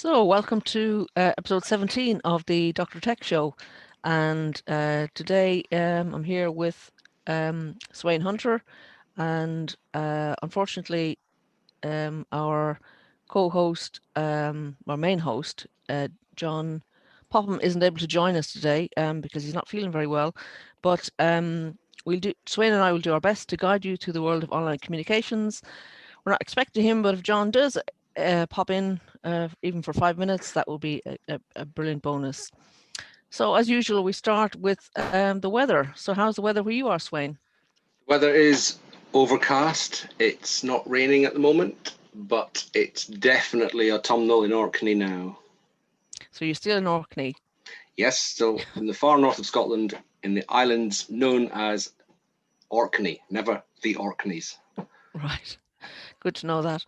So, welcome to episode 17 of the Dr. Tech Show. And today I'm here with Swain Hunter, and unfortunately, our co host, our main host, John Popham, isn't able to join us today because he's not feeling very well. But Swain and I will do our best to guide you to the world of online communications. We're not expecting him, but if John does pop in, even for 5 minutes, that will be a brilliant bonus. So, as usual, we start with the weather. So, how's the weather where you are, Swain? Weather is overcast. It's not raining at the moment, but it's definitely autumnal in Orkney now. So, you're still in Orkney. Yes, still in the far north of Scotland, in the islands known as Orkney, never the Orkneys. Right. Good to know that.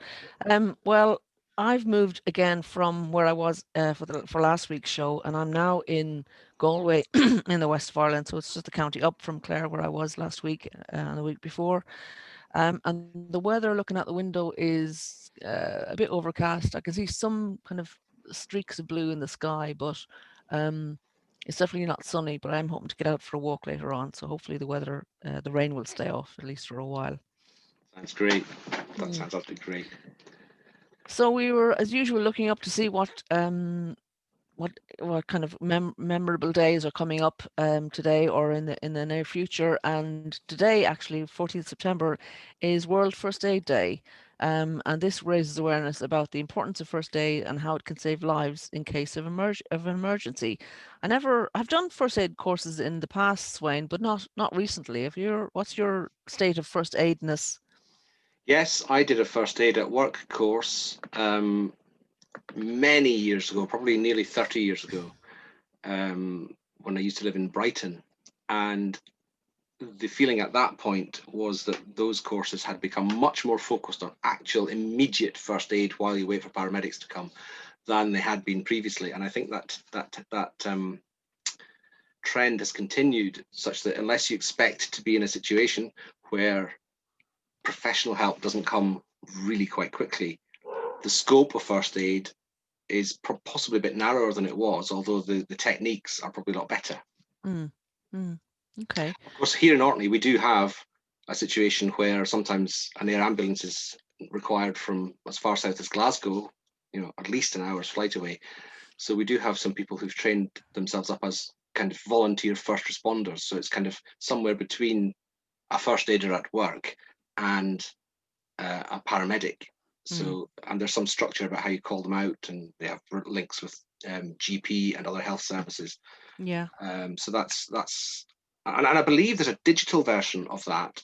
Well, I've moved again from where I was for last week's show, and I'm now in Galway in the west of Ireland. So it's just a county up from Clare, where I was last week and the week before. And the weather, looking out the window, is a bit overcast. I can see some kind of streaks of blue in the sky, but it's definitely not sunny. But I'm hoping to get out for a walk later on. So hopefully the rain will stay off at least for a while. Sounds great. That Mm. sounds absolutely great. So we were, as usual, looking up to see what kind of memorable days are coming up today or in the near future. And today, actually, 14th September, is World First Aid Day. And this raises awareness about the importance of first aid and how it can save lives in case of an emergency. I've done first aid courses in the past, Swain, but not recently. What's your state of first aidness? Yes, I did a first aid at work course many years ago, probably nearly 30 years ago, when I used to live in Brighton. And the feeling at that point was that those courses had become much more focused on actual immediate first aid while you wait for paramedics to come than they had been previously. And I think that trend has continued, such that unless you expect to be in a situation where professional help doesn't come really quite quickly, the scope of first aid is possibly a bit narrower than it was, although the techniques are probably a lot better. Mm, okay. Of course, here in Orkney, we do have a situation where sometimes an air ambulance is required from as far south as Glasgow, at least an hour's flight away. So we do have some people who've trained themselves up as kind of volunteer first responders. So it's kind of somewhere between a first aider at work and a paramedic. So, and there's some structure about how you call them out, and they have links with GP and other health services. Yeah. So and I believe there's a digital version of that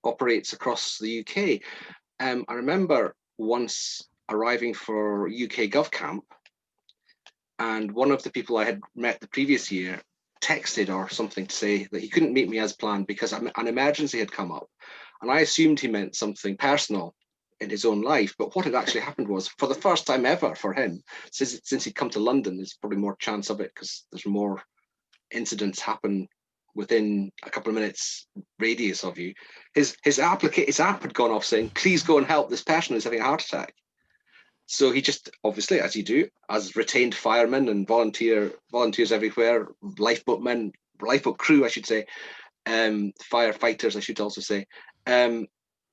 operates across the UK. I remember once arriving for UK GovCamp, and one of the people I had met the previous year texted or something to say that he couldn't meet me as planned because an emergency had come up. And I assumed he meant something personal in his own life. But what had actually happened was, for the first time ever for him, since he'd come to London, there's probably more chance of it because there's more incidents happen within a couple of minutes radius of you. His app had gone off saying, "Please go and help this person who's having a heart attack." So he just, obviously, as you do, as retained firemen and volunteers everywhere, lifeboat crew, I should say, firefighters, I should also say,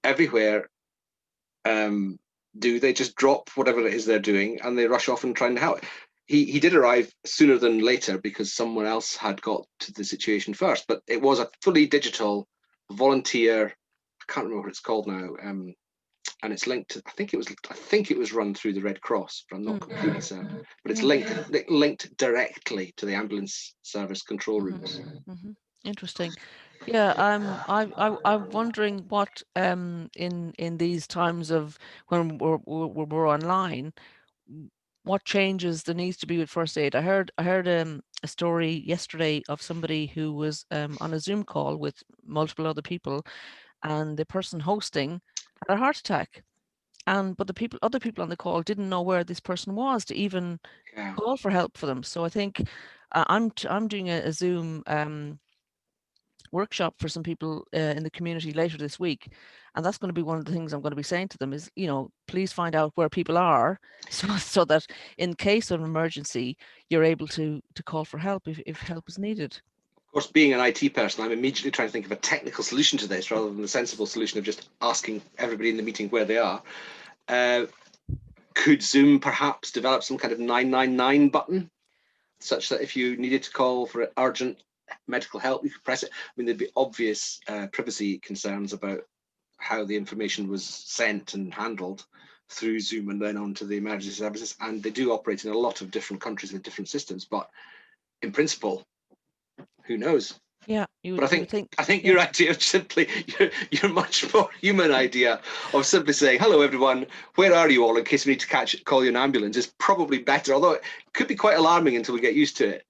everywhere, they just drop whatever it is they're doing and they rush off and try and help. He did arrive sooner than later because someone else had got to the situation first, but it was a fully digital volunteer. I can't remember what it's called now. And it's linked to, I think it was run through the Red Cross, but I'm not completely certain. But it's linked directly to the ambulance service control rooms. Interesting. Yeah, I'm wondering what in these times of when we're online, what changes there needs to be with first aid. I heard a story yesterday of somebody who was on a Zoom call with multiple other people, and the person hosting had a heart attack. But the other people on the call didn't know where this person was to even Yeah. call for help for them. So I think I'm doing a Zoom workshop for some people in the community later this week, and that's going to be one of the things I'm going to be saying to them is, please find out where people are, so that in case of an emergency, you're able to call for help if help is needed. Of course, being an IT person, I'm immediately trying to think of a technical solution to this rather than the sensible solution of just asking everybody in the meeting where they are. Could Zoom perhaps develop some kind of 999 button, such that if you needed to call for urgent medical help, you could press it? I mean, there'd be obvious privacy concerns about how the information was sent and handled through Zoom and then on to the emergency services. And they do operate in a lot of different countries with different systems, but in principle, who knows? Yeah, But I think yeah. your idea of simply your much more human idea of simply saying, hello everyone, where are you all, in case we need to call you an ambulance, is probably better, although it could be quite alarming until we get used to it.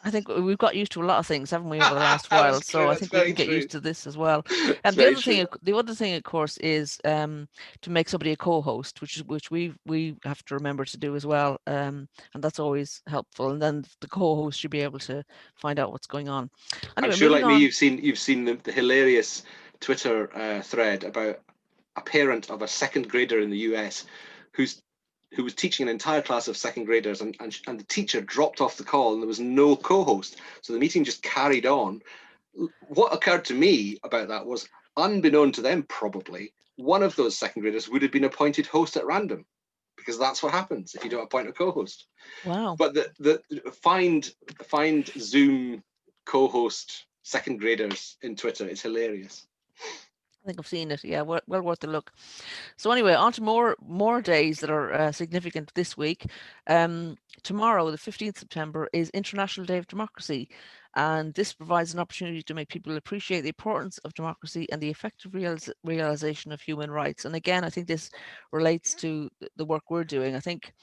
I think we've got used to a lot of things, haven't we, over the last while? That's true. So I That's think we very can get true. used to this as well. It's And very true. the other thing, of course, is to make somebody a co-host, which we have to remember to do as well. And that's always helpful. And then the co-host should be able to find out what's going on. Anyway, I'm sure, moving like me, on. you've seen the hilarious Twitter thread about a parent of a second grader in the US who was teaching an entire class of second graders, and the teacher dropped off the call and there was no co-host. So the meeting just carried on. What occurred to me about that was, unbeknown to them probably, one of those second graders would have been appointed host at random, because that's what happens if you don't appoint a co-host. Wow. But the find Zoom co-host second graders in Twitter is hilarious. I think I've seen it. Yeah, well worth a look. So anyway, on to more days that are significant this week. Tomorrow, the 15th September, is International Day of Democracy, and this provides an opportunity to make people appreciate the importance of democracy and the effective realization of human rights. And again, I think this relates to the work we're doing. I think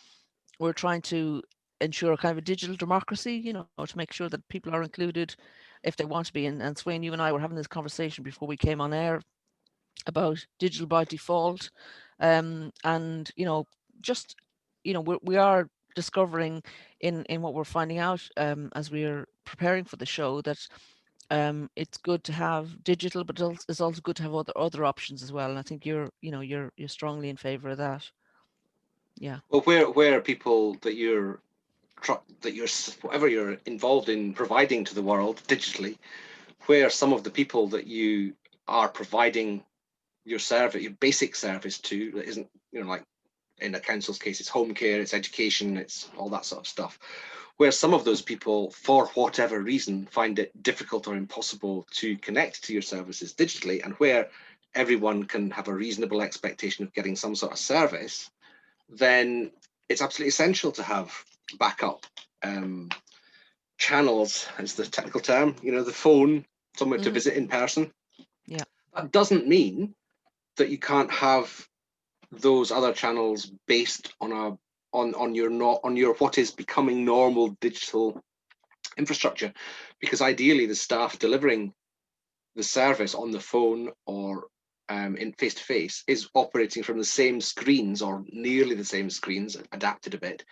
we're trying to ensure kind of a digital democracy, to make sure that people are included if they want to be. And Swain, you and I were having this conversation before we came on air about digital by default, and just we are discovering in what we're finding out as we're preparing for the show that it's good to have digital, but it's also good to have other options as well. And I think you're strongly in favor of that. Yeah. Well, where are people that you're whatever you're involved in providing to the world digitally, where some of the people that you are providing your service, your basic service to, that isn't, like in a council's case, it's home care, it's education, it's all that sort of stuff, where some of those people, for whatever reason, find it difficult or impossible to connect to your services digitally, and where everyone can have a reasonable expectation of getting some sort of service, then it's absolutely essential to have backup channels, is the technical term, the phone, somewhere to visit in person. Yeah. That doesn't mean that you can't have those other channels based on your what is becoming normal digital infrastructure, because ideally the staff delivering the service on the phone or in face-to-face is operating from the same screens, or nearly the same screens, adapted a bit,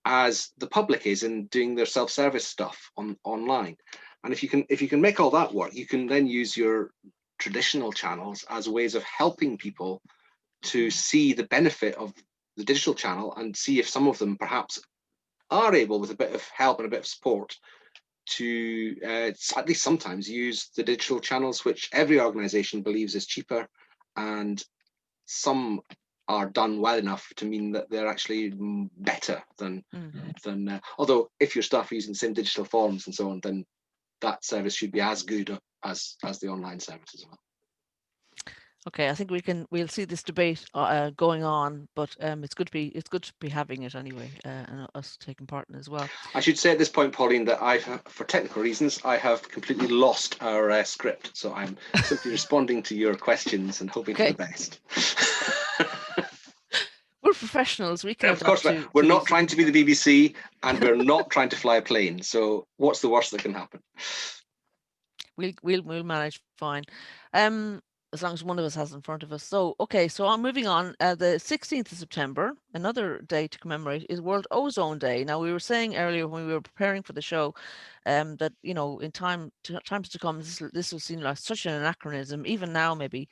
as the public is in doing their self-service stuff online. And if you can make all that work, you can then use your traditional channels as ways of helping people to see the benefit of the digital channel, and see if some of them perhaps are able, with a bit of help and a bit of support, to at least sometimes use the digital channels, which every organization believes is cheaper, and some are done well enough to mean that they're actually better than although if your staff are using the same digital forms and so on, then that service should be as good as the online service as well. Okay, I think we'll see this debate going on, but it's good to be having it anyway, and us taking part in it as well. I should say at this point, Pauline, that for technical reasons, I have completely lost our script, so I'm simply responding to your questions and hoping for the best. We're professionals. We can of course, we're not trying to be the BBC, and we're not trying to fly a plane. So what's the worst that can happen? We'll manage fine. as long as one of us has in front of us. So, okay, so I'm moving on. The 16th of September, another day to commemorate, is World Ozone Day. Now, we were saying earlier when we were preparing for the show that, in times to come, this will seem like such an anachronism, even now maybe.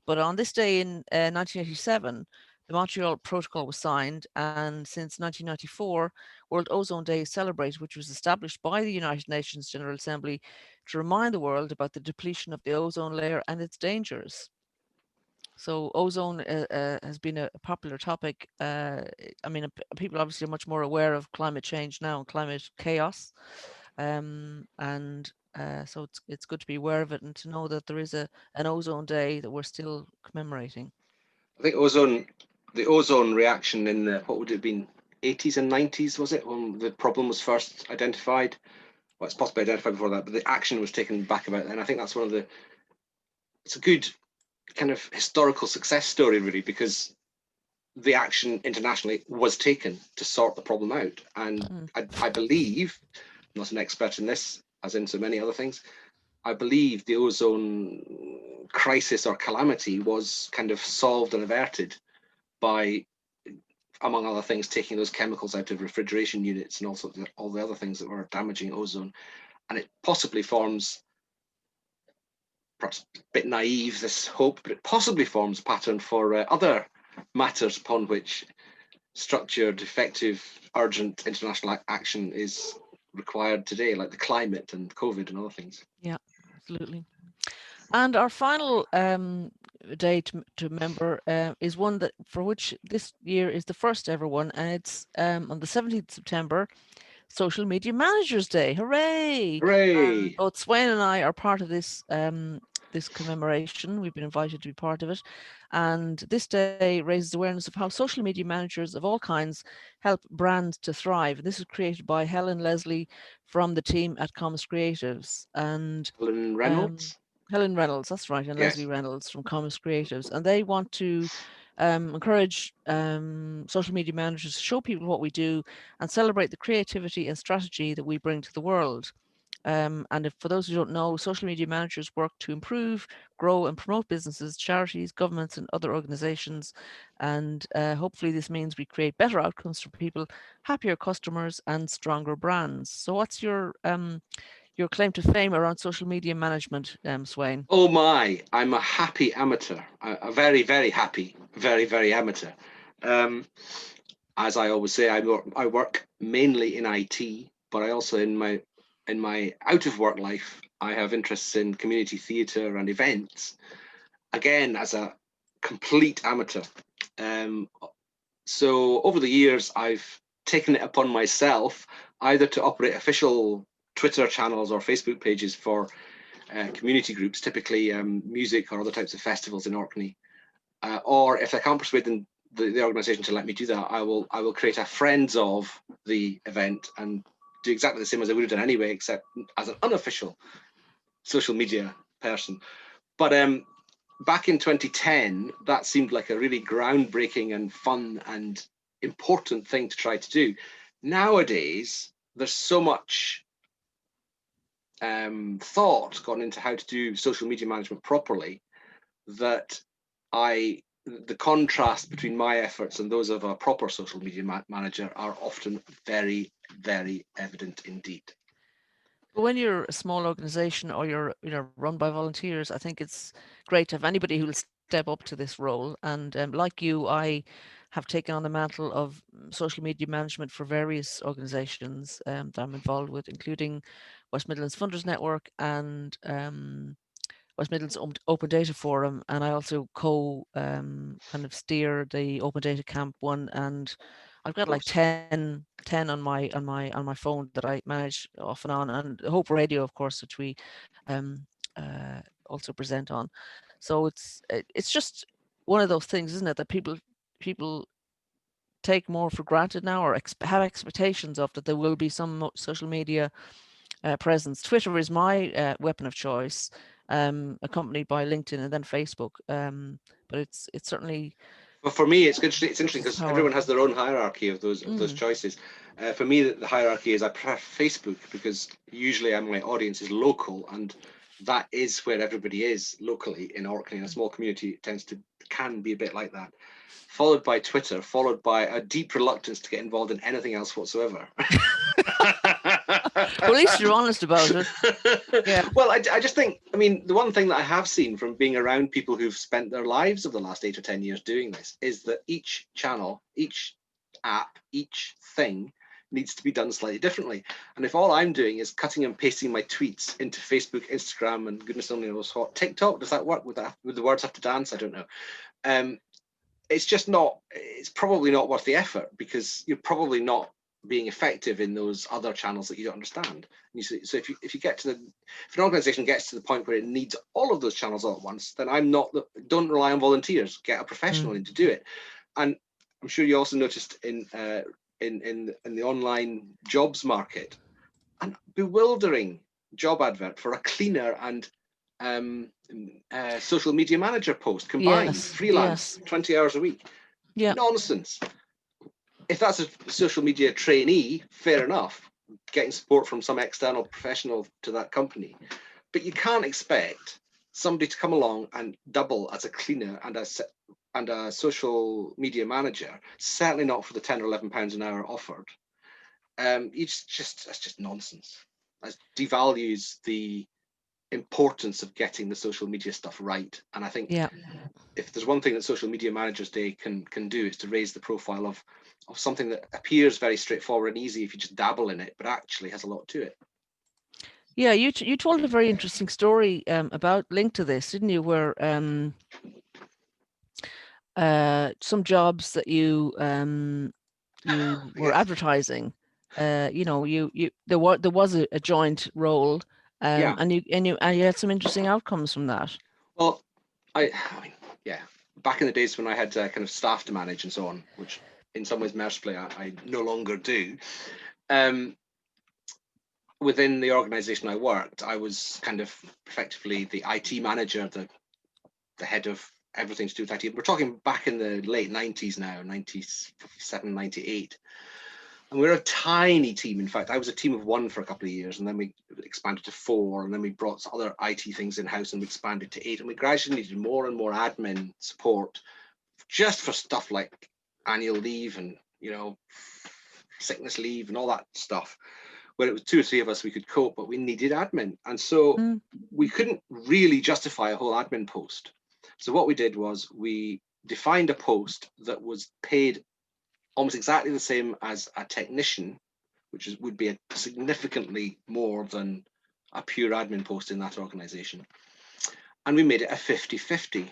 But on this day in 1987, the Montreal Protocol was signed, and since 1994, World Ozone Day is celebrated, which was established by the United Nations General Assembly to remind the world about the depletion of the ozone layer and its dangers. So ozone has been a popular topic. I mean, people obviously are much more aware of climate change now and climate chaos, and so it's good to be aware of it and to know that there is an ozone day that we're still commemorating. I think the ozone reaction in the, what would it have been, 80s and 90s, was it, when the problem was first identified? Well, it's possibly identified before that, but the action was taken back about then. I think that's it's a good kind of historical success story, really, because the action internationally was taken to sort the problem out. And I believe, I'm not an expert in this, as in so many other things, I believe the ozone crisis or calamity was kind of solved and averted by, among other things, taking those chemicals out of refrigeration units and also all the other things that were damaging ozone. And it possibly forms, perhaps a bit naive, this hope, but it possibly forms a pattern for other matters upon which structured, effective, urgent international action is required today, like the climate and COVID and other things. Yeah, absolutely. And our final day to remember is one that for which this year is the first ever one, and it's on the 17th of September, Social Media Managers Day. Hooray! And Hooray! both Swain and I are part of this commemoration. We've been invited to be part of it. And this day raises awareness of how social media managers of all kinds help brands to thrive. And this was created by Helen Leslie from the team at Commons Creatives. And Helen um, Reynolds? Helen Reynolds, that's right, and Leslie Yes. Reynolds from Commons Creatives. And they want to encourage social media managers to show people what we do and celebrate the creativity and strategy that we bring to the world. And if, for those who don't know, social media managers work to improve, grow, and promote businesses, charities, governments, and other organizations. And hopefully, this means we create better outcomes for people, happier customers, and stronger brands. So, what's your claim to fame around social media management, Swain? Oh my, I'm a happy amateur, a very, very happy, very, very amateur. Um, as I always say, I work mainly in IT, but I also in my out of work life, I have interests in community theatre and events. Again, as a complete amateur. Um, so over the years, I've taken it upon myself either to operate official Twitter channels or Facebook pages for community groups, typically music or other types of festivals in Orkney. Or if I can't persuade the organisation to let me do that, I will create a friends of the event and do exactly the same as I would have done anyway, except as an unofficial social media person. But back in 2010, that seemed like a really groundbreaking and fun and important thing to try to do. Nowadays, there's so much thought gone into how to do social media management properly that the contrast between my efforts and those of a proper social media manager are often very, very evident indeed. But when you're a small organization or you're run by volunteers, I think it's great to have anybody who will step up to this role. And like you, I have taken on the mantle of social media management for various organizations that I'm involved with, including West Midlands Funders Network and West Midlands Open Data Forum, and I also kind of steer the Open Data Camp one, and I've got like 10 on my phone that I manage off and on, and Hope Radio, of course, which we um, also present on. So it's just one of those things, isn't it, that people take more for granted now, or have expectations of that there will be some social media presence. Twitter is my weapon of choice, accompanied by LinkedIn and then Facebook. But it's certainly But for me, it's interesting uses because power. everyone has their own hierarchy of those Mm, choices. For me, the hierarchy is I prefer Facebook because usually my audience is local, and that is where everybody is locally in Orkney. In a small community, it can be a bit like that. Followed by Twitter, followed by a deep reluctance to get involved in anything else whatsoever. Well, at least you're honest about it. Yeah. Well, I just think, I mean, the one thing that I have seen from being around people who've spent their lives of the last 8 or 10 years doing this is that each channel, each app, each thing needs to be done slightly differently. And if all I'm doing is cutting and pasting my tweets into Facebook, Instagram, and goodness only knows what, TikTok, does that work? Would the words have to dance? I don't know. It's just not, it's probably not worth the effort, because you're probably not being effective in those other channels that you don't understand. So if you get to if an organization gets to the point where it needs all of those channels all at once, then don't rely on volunteers, get a professional in to do it. And I'm sure you also noticed in the online jobs market, an bewildering job advert for a cleaner and social media manager post combined, Yes. freelance, Yes. 20 hours a week. Yeah. Nonsense. If that's a social media trainee, fair enough, getting support from some external professional to that company. But you can't expect somebody to come along and double as a cleaner and a social media manager, certainly not for the 10 or 11 pounds an hour offered. That's just nonsense. That devalues the importance of getting the social media stuff right. And I think if there's one thing that Social Media Managers Day can do, is to raise the profile of something that appears very straightforward and easy if you just dabble in it, but actually has a lot to it. Yeah, you told a very interesting story about linked to this, didn't you? Where some jobs that you were advertising, you know, there was a joint role, and you had some interesting outcomes from that. Well, I mean, yeah, back in the days when I had kind of staff to manage and so on, which in some ways mercifully I no longer do. Within the organization I worked, I was kind of effectively the IT manager, the head of everything to do with IT. We're talking back in the late 90s now, 97, 98. And we're a tiny team. In fact, I was a team of one for a couple of years, and then we expanded to 4, and then we brought other IT things in-house and we expanded to 8. And we gradually needed more and more admin support just for stuff like annual leave and, you know, sickness leave and all that stuff. Where it was 2 or 3 of us, we could cope, but we needed admin. And so we couldn't really justify a whole admin post. So what we did was we defined a post that was paid almost exactly the same as a technician, which would be significantly more than a pure admin post in that organization. And we made it a 50-50.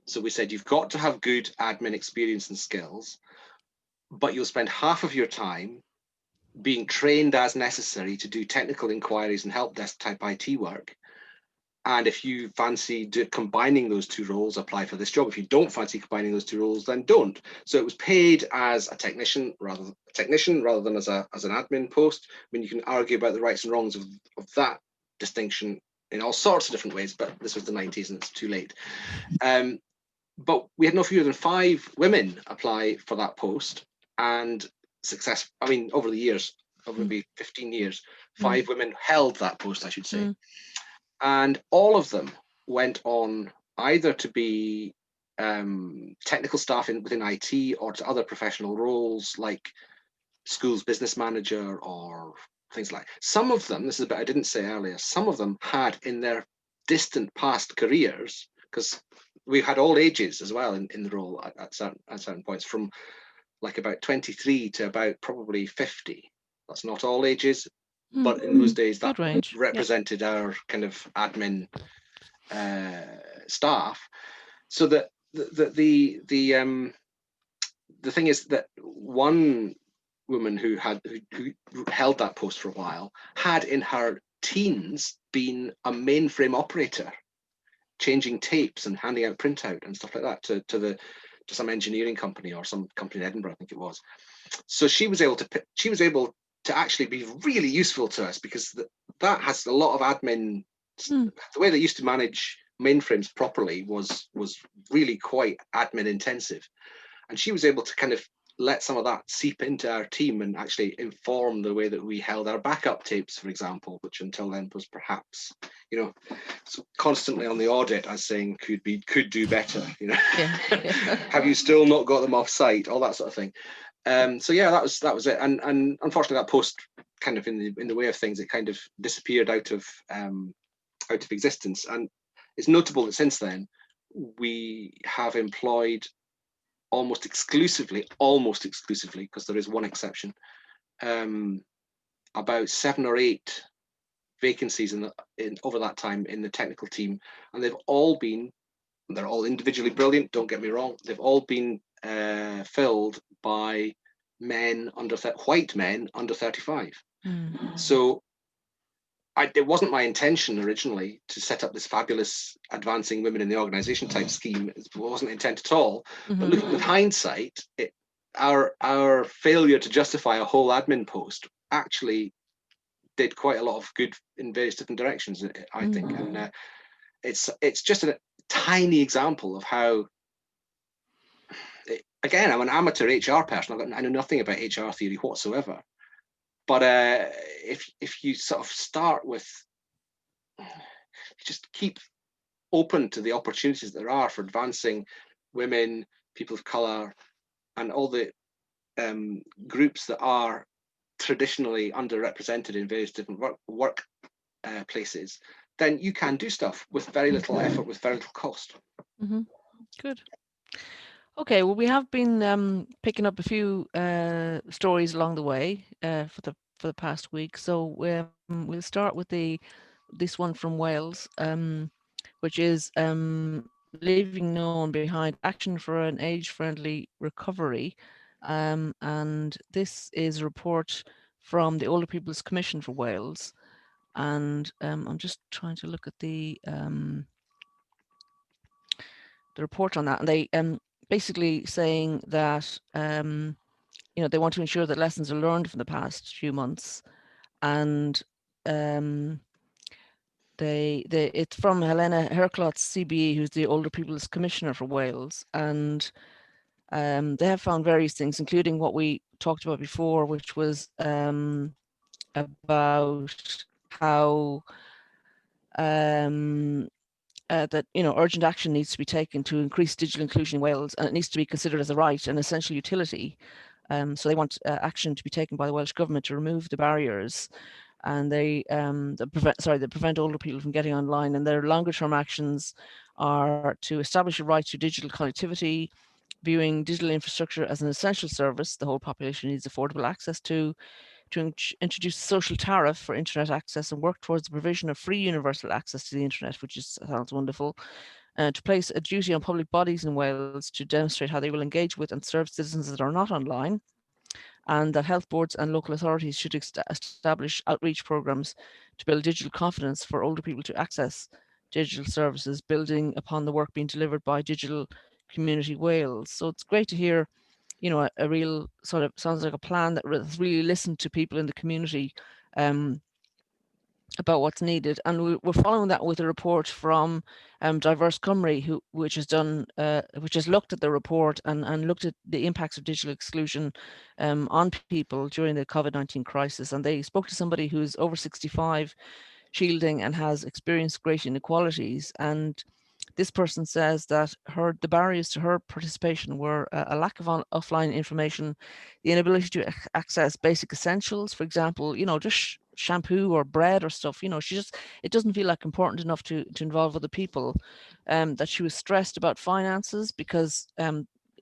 So we said, you've got to have good admin experience and skills, but you'll spend half of your time being trained as necessary to do technical inquiries and help desk type IT work. And if you fancy combining those 2 roles, apply for this job. If you don't fancy combining those 2 roles, then don't. So it was paid as a technician rather than as an admin post. I mean, you can argue about the rights and wrongs of that distinction in all sorts of different ways, but this was the 90s and it's too late. But we had no fewer than 5 women apply for that post, and success. I mean, over the years, over maybe 15 years, 5 women held that post, I should say. And all of them went on either to be technical staff within IT or to other professional roles like schools business manager or things like that. Some of them, this is a bit I didn't say earlier, some of them had in their distant past careers, because we had all ages as well in the role at certain points, from like about 23 to about probably 50. That's not all ages, but in those days that represented our kind of admin staff. So that the thing is that one woman who held that post for a while had in her teens been a mainframe operator, changing tapes and handing out printout and stuff like that to some engineering company or some company in Edinburgh, I think it was. So she was able to actually be really useful to us, because that has a lot of admin. The way they used to manage mainframes properly was really quite admin intensive, and she was able to kind of let some of that seep into our team and actually inform the way that we held our backup tapes, for example, which until then was perhaps, constantly on the audit as saying could do better, Yeah. Yeah. have you still not got them off site, all that sort of thing. So yeah, that was it. And unfortunately that post kind of in the way of things, it kind of disappeared out of existence. And it's notable that since then we have employed almost exclusively, because there is one exception, about 7 or 8 vacancies in over that time in the technical team, and they're all individually brilliant, don't get me wrong. They've all been filled by white men under 35. So it wasn't my intention originally to set up this fabulous advancing women in the organization type scheme. It wasn't intent at all. But looking with hindsight, our failure to justify a whole admin post actually did quite a lot of good in various different directions, I think. And it's just a tiny example of how, again, I'm an amateur HR person. I know nothing about HR theory whatsoever. But if you sort of start with, just keep open to the opportunities there are for advancing women, people of colour, and all the groups that are traditionally underrepresented in various different work places, then you can do stuff with very little effort, with very little cost. Good. Okay, well, we have been picking up a few stories along the way for the past week. So we'll start with this one from Wales, which is leaving no one behind: action for an age-friendly recovery. And this is a report from the Older People's Commission for Wales. And I'm just trying to look at the report on that, and they basically saying that they want to ensure that lessons are learned from the past few months, and it's from Helena Herclots CBE, who's the Older People's Commissioner for Wales, and they have found various things, including what we talked about before, which was about how that urgent action needs to be taken to increase digital inclusion in Wales, and it needs to be considered as a right and essential utility. So they want action to be taken by the Welsh Government to remove the barriers, and that prevent older people from getting online. And their longer term actions are to establish a right to digital connectivity, viewing digital infrastructure as an essential service the whole population needs affordable access to introduce a social tariff for internet access, and work towards the provision of free universal access to the internet, which sounds wonderful, to place a duty on public bodies in Wales to demonstrate how they will engage with and serve citizens that are not online, and that health boards and local authorities should establish outreach programs to build digital confidence for older people to access digital services, building upon the work being delivered by Digital Community Wales. So it's great to hear, a real sort of, sounds like a plan that has really listened to people in the community about what's needed. And we're following that with a report from Diverse Cymru, which has looked at the report and looked at the impacts of digital exclusion on people during the COVID-19 crisis. And they spoke to somebody who's over 65, shielding, and has experienced great inequalities. And this person says that the barriers to her participation were a lack of offline information, the inability to access basic essentials, for example, just shampoo or bread or stuff. It doesn't feel like important enough to involve other people. That she was stressed about finances because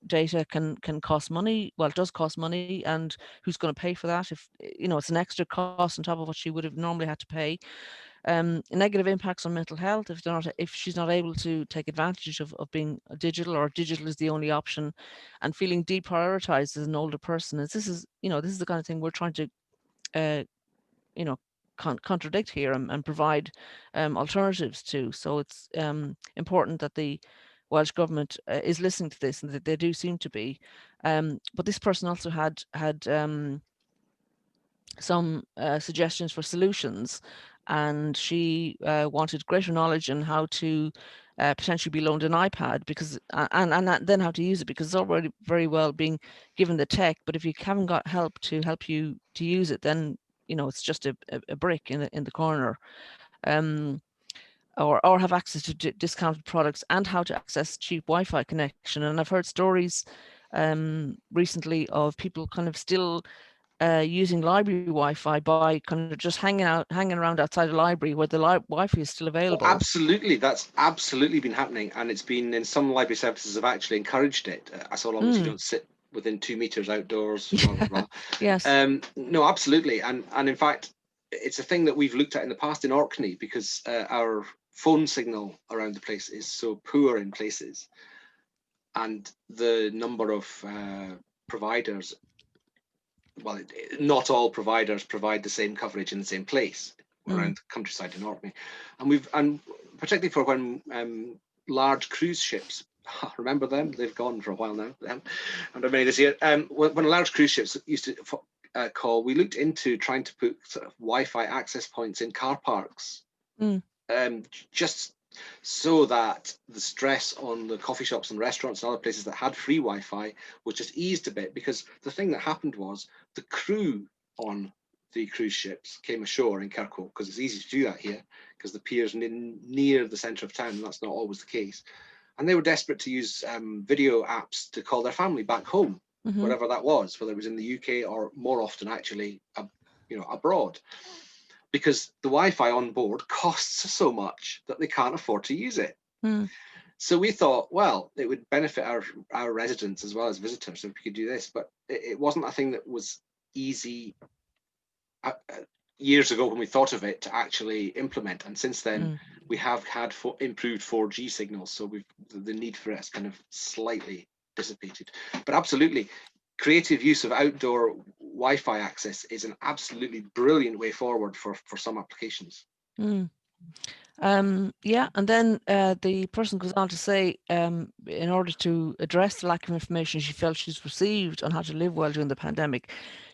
data can cost money. Well, it does cost money, and who's going to pay for that? If it's an extra cost on top of what she would have normally had to pay. Negative impacts on mental health if she's not able to take advantage of being digital, or digital is the only option, and feeling deprioritized as an older person. This is the kind of thing we're trying to contradict here and provide alternatives to. So it's important that the Welsh Government is listening to this, and that they do seem to be. But this person also had some suggestions for solutions, and she wanted greater knowledge on how to potentially be loaned an iPad, because then how to use it, because it's already very well being given the tech, but if you haven't got help to help you to use it, then it's just a brick in the corner. Um, or have access to discounted products, and how to access cheap Wi-Fi connection. And I've heard stories recently of people kind of still using library Wi-Fi by kind of just hanging around outside the library where the Wi-Fi is still Oh, available. absolutely. That's absolutely been happening. And it's been, in some library services have actually encouraged it, so long as you don't sit within 2 meters outdoors, blah, blah, blah. Yes. No, absolutely. And in fact, it's a thing that we've looked at in the past in Orkney, because our phone signal around the place is so poor in places. And the number of providers, well, not all providers provide the same coverage in the same place around the countryside in Orkney. And particularly for when large cruise ships, remember them? They've gone for a while now. Under many this year. When large cruise ships used to call, we looked into trying to put sort of Wi-Fi access points in car parks, just so that the stress on the coffee shops and restaurants and other places that had free Wi-Fi was just eased a bit. Because the thing that happened was the crew on the cruise ships came ashore in Kirkwall, because it's easy to do that here because the pier's near the centre of town, and that's not always the case. And they were desperate to use video apps to call their family back home, wherever that was, whether it was in the UK or more often actually, abroad, because the Wi-Fi on board costs so much that they can't afford to use it. So we thought, well, it would benefit our residents as well as visitors if we could do this, but it wasn't a thing that was easy years ago when we thought of it to actually implement. And since then, we have had improved 4G signals, so the need for it has kind of slightly dissipated. But absolutely, creative use of outdoor Wi-Fi access is an absolutely brilliant way forward for some applications. Yeah, and then the person goes on to say, in order to address the lack of information she felt she's received on how to live well during the pandemic,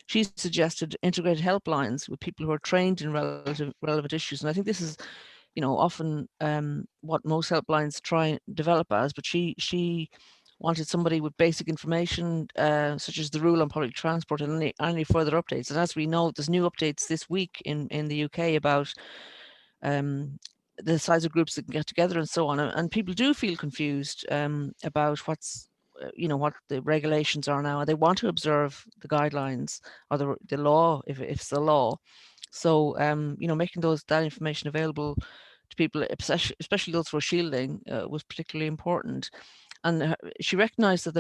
she suggested integrated helplines with people who are trained in relevant issues. And I think this is, often what most helplines try and develop as, but she wanted somebody with basic information, such as the rule on public transport and any further updates. And as we know, there's new updates this week in the UK about the size of groups that can get together and so on. And people do feel confused about what the regulations are now. They want to observe the guidelines or the law, if it's the law. So, making that information available to people, especially those who are shielding, was particularly important. And she recognised that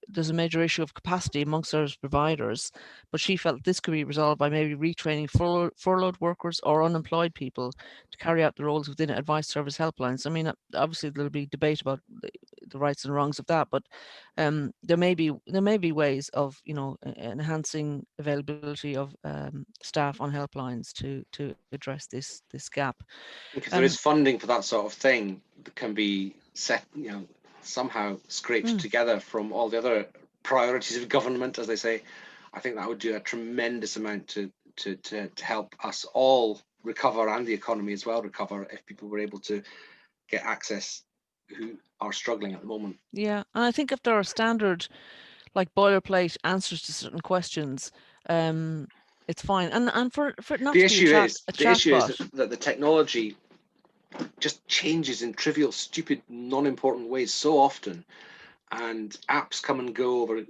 there's a major issue of capacity among service providers, but she felt this could be resolved by maybe retraining furloughed workers or unemployed people to carry out the roles within advice service helplines. I mean, obviously there'll be debate about the rights and wrongs of that, but there may be ways of enhancing availability of staff on helplines to address this gap. If there is funding for that sort of thing that can be set, somehow scraped together from all the other priorities of government, as they say, I think that would do a tremendous amount to help us all recover, and the economy as well recover, if people were able to get access who are struggling at the moment. Yeah, and I think if there are standard, like boilerplate answers to certain questions, it's fine. And for it not The to be issue is a the issue is chatbot. that the technology just changes in trivial, stupid, non-important ways so often, and apps come and go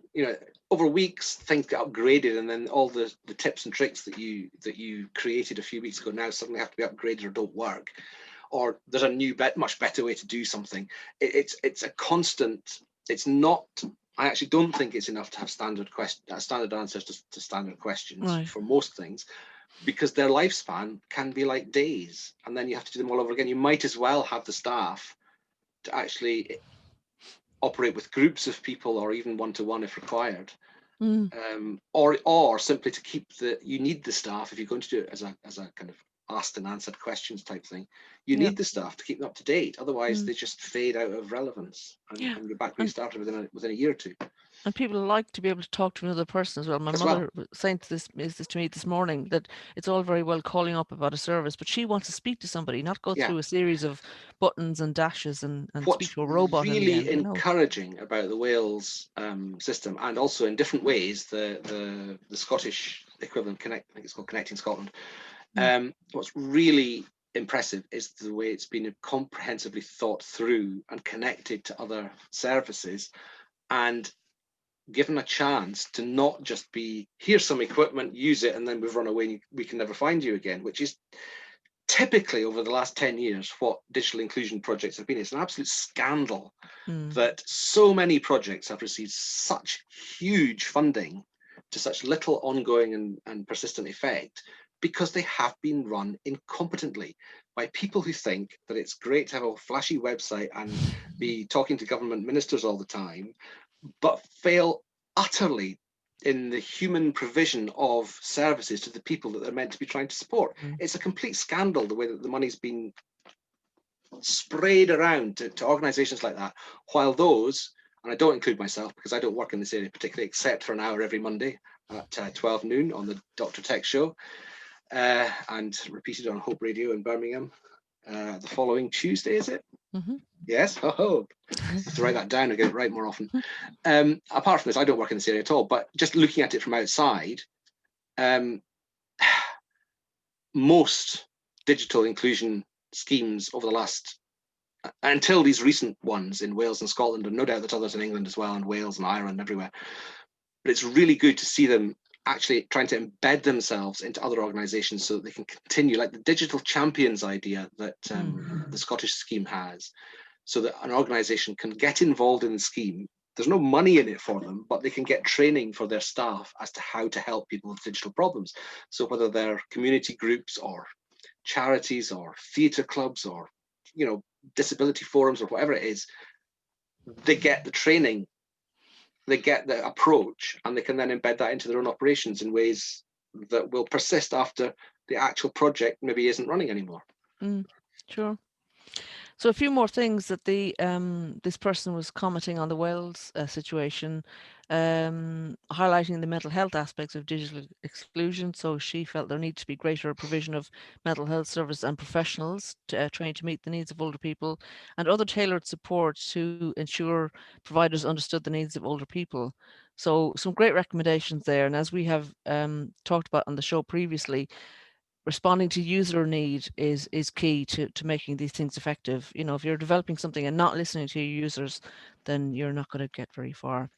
over weeks. Things get upgraded, and then all the tips and tricks that you created a few weeks ago now suddenly have to be upgraded or don't work, or there's a new much better way to do something. It's a constant. It's not. I actually don't think it's enough to have standard answers to standard questions Right. for most things, because their lifespan can be like days, and then you have to do them all over again. You might as well have the staff to actually operate with groups of people, or even one-to-one if required, or simply to keep you need the staff if you're going to do it as a kind of asked and answered questions type thing. You Yeah. need the staff to keep them up to date, otherwise they just fade out of relevance, and Yeah. you're back where you started within a year or two. And people like to be able to talk to another person as well. My as well. mother was saying this to me this morning, that it's all very well calling up about a service, but she wants to speak to somebody, not go Yeah. through a series of buttons and dashes and speak What's to a robot in the really end, you know. encouraging about the Wales system, and also in different ways, the Scottish equivalent, I think it's called Connecting Scotland. Mm. What's really impressive is the way it's been comprehensively thought through and connected to other services, and given a chance to not just be, here's some equipment, use it, and then we've run away and we can never find you again, which is typically over the last 10 years what digital inclusion projects have been. It's an absolute scandal that so many projects have received such huge funding to such little ongoing and persistent effect, because they have been run incompetently by people who think that it's great to have a flashy website and be talking to government ministers all the time, but fail utterly in the human provision of services to the people that they're meant to be trying to support. Mm. It's a complete scandal the way that the money's been sprayed around to organizations like that, while those, and I don't include myself because I don't work in this area particularly, except for an hour every Monday at 12 noon on the Dr. Tech Show, and repeated on Hope Radio in Birmingham the following Tuesday, is it? Mm-hmm. Yes. Oh, I have to write that down and get it right more often. Apart from this, I don't work in this area at all, but just looking at it from outside, most digital inclusion schemes over the last, until these recent ones in Wales and Scotland, and no doubt there's others in England as well, and Wales and Ireland, everywhere, but it's really good to see them actually trying to embed themselves into other organizations so that they can continue, like the digital champions idea that the Scottish scheme has, so that an organization can get involved in the scheme. There's no money in it for them, but they can get training for their staff as to how to help people with digital problems. So whether they're community groups or charities or theatre clubs or, disability forums or whatever it is, they get the training, they get the approach, and they can then embed that into their own operations in ways that will persist after the actual project maybe isn't running anymore. Sure. So a few more things that this person was commenting on the Wales situation, highlighting the mental health aspects of digital exclusion. So she felt there needs to be greater provision of mental health service and professionals trained to meet the needs of older people, and other tailored support to ensure providers understood the needs of older people. So some great recommendations there. And as we have talked about on the show previously, responding to user need is key to making these things effective. You know, if you're developing something and not listening to your users, then you're not going to get very far.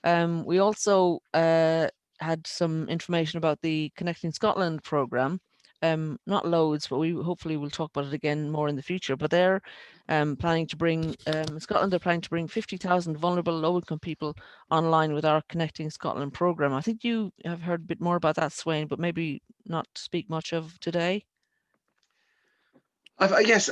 We also had some information about the Connecting Scotland program. Not loads, but we hopefully will talk about it again more in the future. But they're planning to bring in Scotland. They're planning to bring 50,000 vulnerable low-income people online with our Connecting Scotland program. I think you have heard a bit more about that, Swain, but maybe not speak much of today. Yes,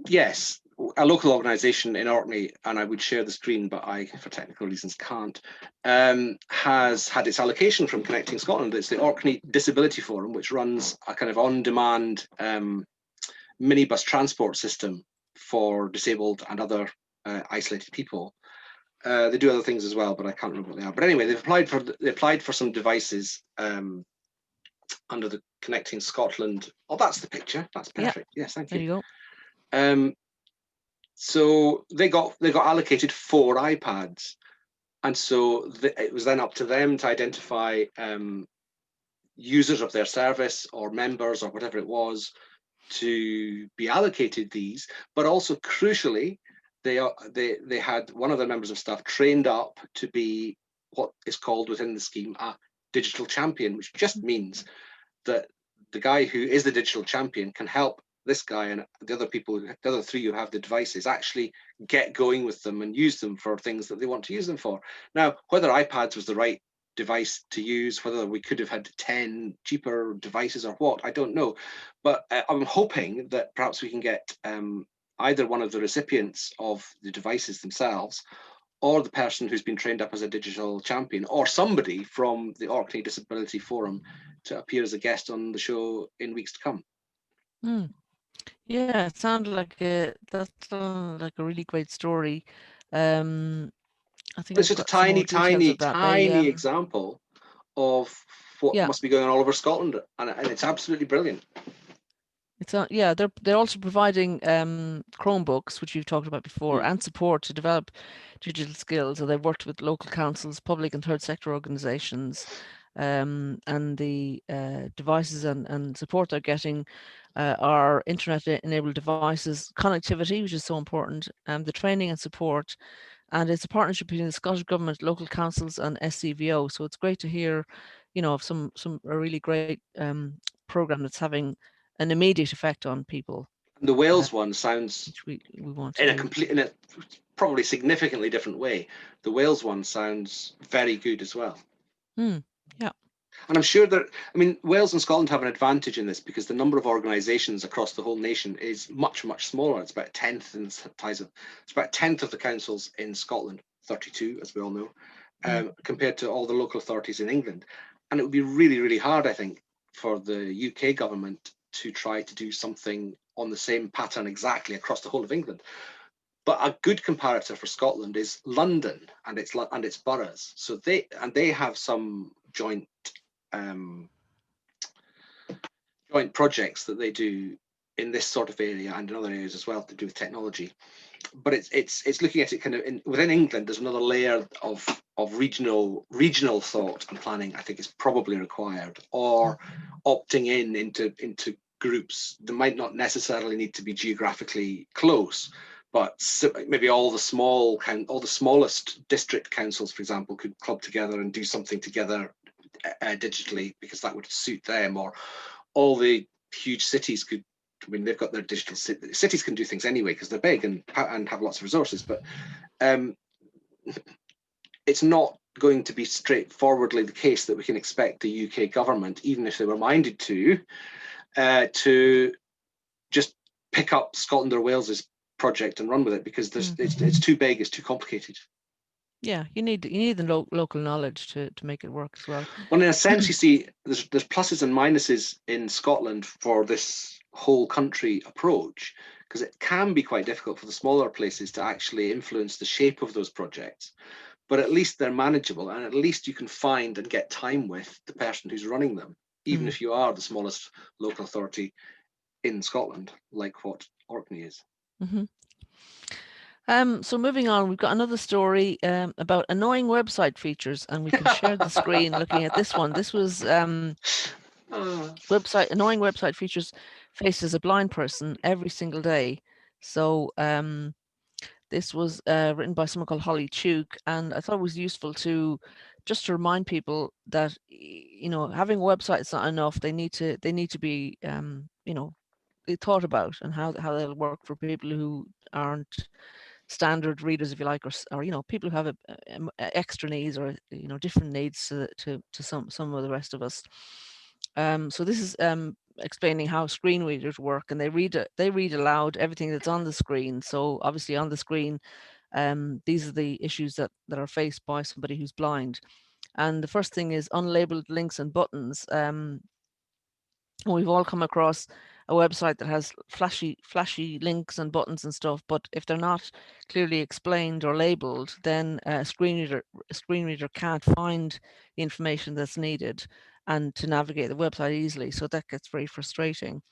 yes. A local organisation in Orkney, and I would share the screen, but I, for technical reasons, can't, has had its allocation from Connecting Scotland. It's the Orkney Disability Forum, which runs a kind of on-demand minibus transport system for disabled and other isolated people. They do other things as well, but I can't remember what they are. But anyway, they applied for some devices under the Connecting Scotland. Oh, that's the picture. That's perfect. Yeah, yes, thank there you. you go. So they got allocated 4 iPads, and so it was then up to them to identify users of their service or members or whatever it was to be allocated these. But also crucially, they had one of their members of staff trained up to be what is called within the scheme a digital champion, which just means that the guy who is the digital champion can help this guy and the other people, the other 3 who have the devices, actually get going with them and use them for things that they want to use them for. Now, whether iPads was the right device to use, whether we could have had 10 cheaper devices or what, I don't know. But I'm hoping that perhaps we can get either one of the recipients of the devices themselves, or the person who's been trained up as a digital champion, or somebody from the Orkney Disability Forum to appear as a guest on the show in weeks to come. Yeah, it sounded like that sounded like a really great story. Um, I think It's I've just a got some more tiny, details tiny, of that. They, tiny example of what yeah, must be going on all over Scotland, and it's absolutely brilliant. yeah, they're also providing Chromebooks, which you've talked about before, Mm. and support to develop digital skills. So they've worked with local councils, public and third sector organisations, and the devices and support they're getting are internet-enabled devices, connectivity, which is so important, the training and support, and it's a partnership between the Scottish Government, local councils, and SCVO. So it's great to hear, of some a really great program that's having an immediate effect on people, The uh, Wales one sounds which we want to in a do. complete, in a probably significantly different way. The Wales one sounds very good as well. Hmm. Yeah. And I'm sure that, I mean, Wales and Scotland have an advantage in this because the number of organisations across the whole nation is much, much smaller. It's about a tenth in size of, it's about a tenth of the councils in Scotland, 32, as we all know, Hmm. compared to all the local authorities in England. And it would be really, really hard, I think, for the UK government to try to do something on the same pattern exactly across the whole of England. But a good comparator for Scotland is London and its boroughs. So they have some um, joint projects that they do in this sort of area and in other areas as well to do with technology. But it's looking at it kind of within England. There's another layer of regional thought and planning. I think is probably required, or opting into groups that might not necessarily need to be geographically close, but maybe all the smallest district councils, for example, could club together and do something together digitally because that would suit them, or all the huge cities could. I mean, they've got their digital cities can do things anyway because they're big and have lots of resources. But um, it's not going to be straightforwardly the case that we can expect the UK government, even if they were minded to just pick up Scotland or Wales's project and run with it because it's too big, it's too complicated. Yeah, you need the local knowledge to make it work as well. Well, in a sense, you see, there's pluses and minuses in Scotland for this whole country approach, because it can be quite difficult for the smaller places to actually influence the shape of those projects. But at least they're manageable, and at least you can find and get time with the person who's running them, even Mm. if you are the smallest local authority in Scotland, like what Orkney is. Hmm. So moving on, we've got another story about annoying website features, and we can share the screen looking at this one. This was annoying website features faced as a blind person every single day. So this was written by someone called Holly Tuke, and I thought it was useful to just to remind people that having a website is not enough. They need to be thought about, and how they'll work for people who aren't standard readers, if you like, or people who have extra needs, or different needs to some of the rest of us. So this is explaining how screen readers work, and they read aloud everything that's on the screen. So obviously on the screen, these are the issues that are faced by somebody who's blind. And the first thing is unlabeled links and buttons. We've all come across a website that has flashy links and buttons and stuff, but if they're not clearly explained or labeled, then a screen reader can't find the information that's needed and to navigate the website easily. So that gets very frustrating.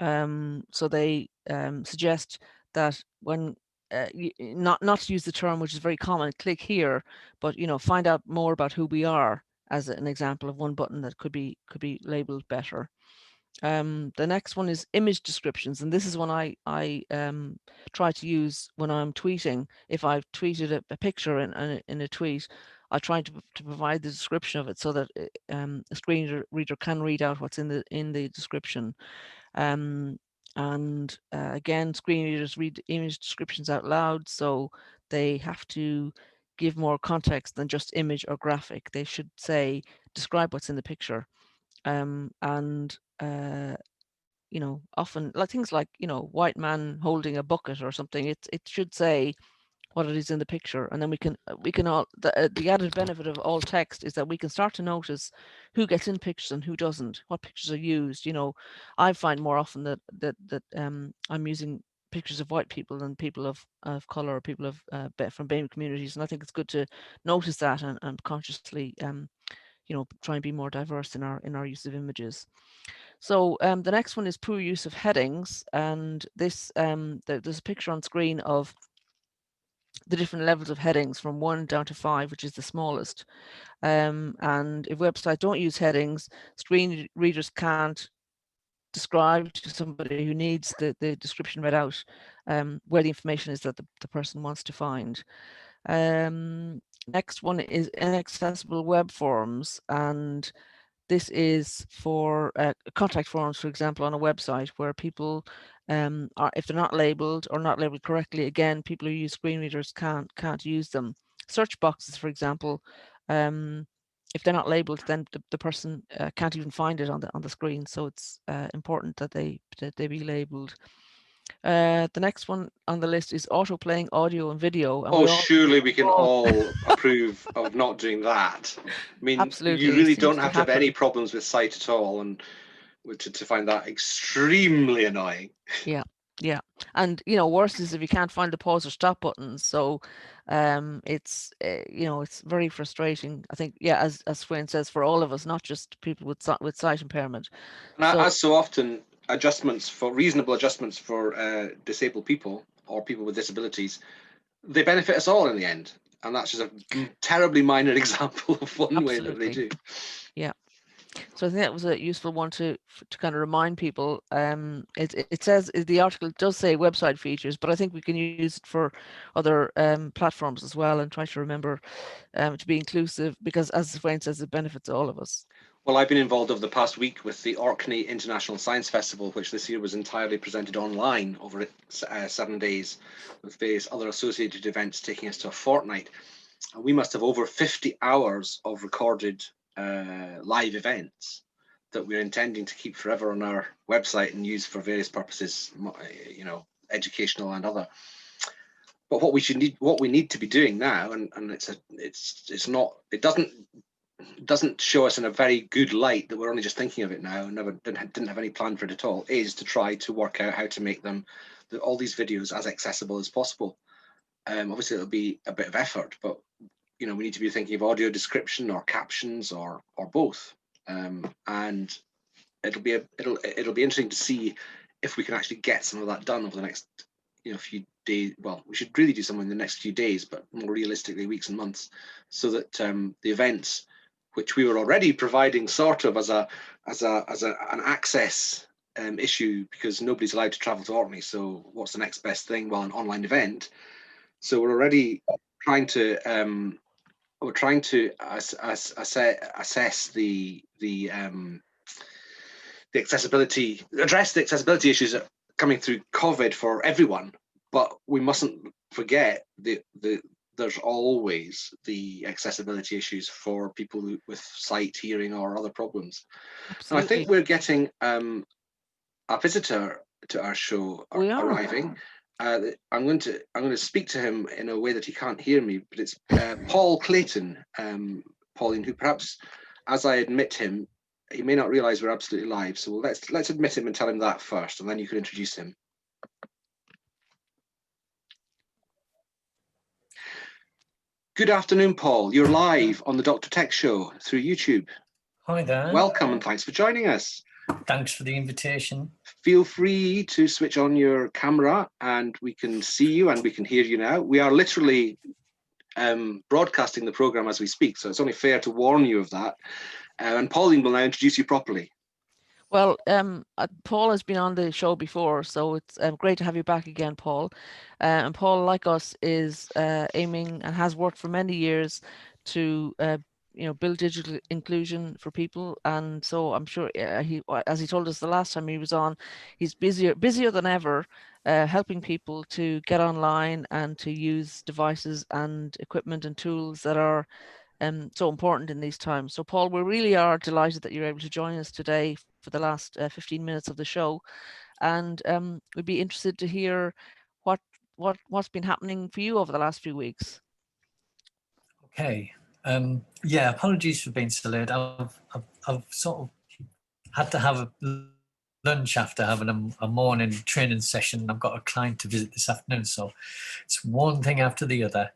So they suggest that when not to use the term, which is very common, click here, but find out more about who we are, as an example of one button that could be labeled better. The next one is image descriptions, and this is one I try to use when I'm tweeting. If I've tweeted a picture in a tweet, I try to provide the description of it so that a screen reader can read out what's in the description. Um, and again, screen readers read image descriptions out loud, so they have to give more context than just image or graphic. They should say, describe what's in the picture. And often like things like white man holding a bucket or something. It should say what it is in the picture, and then we can all the added benefit of all text is that we can start to notice who gets in pictures and who doesn't, what pictures are used. I find more often that I'm using pictures of white people and people of color, people of from BAME communities, and I think it's good to notice that and consciously try and be more diverse in our use of images. So the next one is poor use of headings, and this there's a picture on screen of the different levels of headings from 1 down to 5, which is the smallest. And if websites don't use headings, screen readers can't describe to somebody who needs the description read out where the information is that the person wants to find. Next one is Inaccessible Web Forms, and this is for contact forms, for example, on a website where people are, if they're not labeled or not labeled correctly, again, people who use screen readers can't use them. Search boxes, for example, if they're not labeled, then the person can't even find it on the screen. So it's important that they be labeled. The next one on the list is auto playing audio and video, and Oh, surely we can all approve of not doing that. I mean, absolutely, you it really seems don't have to have any problems with sight at all, and to find that extremely annoying. Yeah, and worse is if you can't find the pause or stop buttons. So it's it's very frustrating. I think, yeah, as Swain says, for all of us, not just people with sight impairment. And as so often, reasonable adjustments for disabled people or people with disabilities, they benefit us all in the end. And that's just a terribly minor example of one way that they do. Yeah. So I think that was a useful one to kind of remind people. It says, the article does say website features, but I think we can use it for other platforms as well, and try to remember to be inclusive, because as Wayne says, it benefits all of us. Well, I've been involved over the past week with the Orkney International Science Festival, which this year was entirely presented online over 7 days, with various other associated events taking us to a fortnight. And we must have over 50 hours of recorded live events that we're intending to keep forever on our website and use for various purposes, educational and other. But what we need to be doing now, and it doesn't show us in a very good light that we're only just thinking of it now and didn't have any plan for it at all, is to try to work out how to make all these videos as accessible as possible. Obviously it'll be a bit of effort, but we need to be thinking of audio description or captions or both, and it'll be interesting to see if we can actually get some of that done over the next few days. Well, we should really do something in the next few days, but more realistically weeks and months, so that the events, which we were already providing sort of as an access issue, because nobody's allowed to travel to Orkney. So what's the next best thing? Well, an online event. So we're already trying to assess the accessibility, address the accessibility issues that are coming through COVID for everyone. But we mustn't forget there's always the accessibility issues for people with sight, hearing, or other problems. Absolutely. And I think we're getting a visitor to our show arriving. I'm going to speak to him in a way that he can't hear me, but it's Paul Clayton, Pauline, who perhaps, as I admit him, he may not realise we're absolutely live. So let's admit him and tell him that first, and then you can introduce him. Good afternoon, Paul. You're live on the Dr. Tech Show through YouTube. Hi there. Welcome and thanks for joining us. Thanks for the invitation. Feel free to switch on your camera and we can see you and we can hear you now. We are literally broadcasting the program as we speak, so it's only fair to warn you of that. And Pauline will now introduce you properly. Well, Paul has been on the show before, so it's great to have you back again, Paul. And Paul, like us, is aiming and has worked for many years to build digital inclusion for people. And so I'm sure he, as he told us the last time he was on, he's busier than ever, helping people to get online and to use devices and equipment and tools that are so important in these times. So Paul, we really are delighted that you're able to join us today for the last 15 minutes of the show, and we'd be interested to hear what's been happening for you over the last few weeks. Okay, yeah, apologies for being so late. I've sort of had to have a little bit of a lunch after having a morning training session. I've got a client to visit this afternoon, so it's one thing after the other.